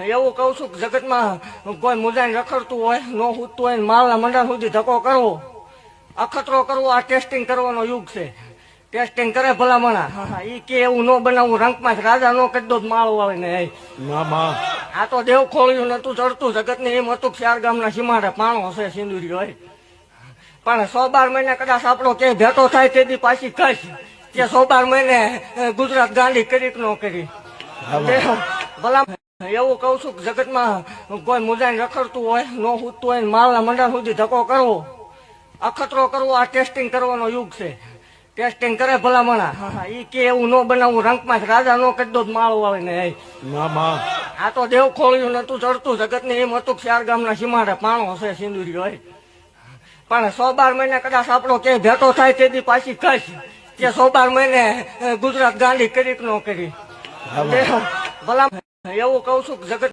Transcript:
એવું કહું છું કે જગતમાં કોઈ મુજાઈને રખડતું હોય ન ઉઠતું હોય માળના મંડા સુધી ધક્કો કરવો અખતરો કરવો આ ટેસ્ટિંગ કરવાનો યુગ છે. ટેસ્ટિંગ કરે ભલામણા ઈ કે એવું ન બનાવવું રંકમાં રાજા નો કરી દો માળો આવે ને આ તો દેવ ખોળ્યું નતું ચડતું જગત ને એમ હતું ચાર ગામના સીમાડે પાણો હશે સિંદુરી હોય પણ 112 મહિને કદાચ આપણો કે ભેટો થાય તેથી પાછી કશ કે 112 મહિને ગુજરાત ગાંધી કરી કે ન કરી ભલા એવું કહું છું કે જગતમાં કોઈ મુજાઈને રખડતું હોય ન ઉઠતું હોય માળના મંડા સુધી ધક્કો કરવો અખતરો કરવો આ ટેસ્ટિંગ કરવાનો યુગ છે. ટેસ્ટિંગ કરે ભલામણા ઈ કે એવું ન બનાવવું રંકમાં રાજા નો કરી દો માળો આવે ને આ તો દેવ ખોળ્યું નતું ચડતું જગત ને એમ હતું ચાર ગામના સીમાડે પાણો હશે સિંદુરી હોય પણ 112 મહિને કદાચ આપણો કે ભેટો થાય તેથી પાછી કશ કે 112 મહિને ગુજરાત ગાંધી કરી કે ન કરી ભલા એવું કહું છું કે જગત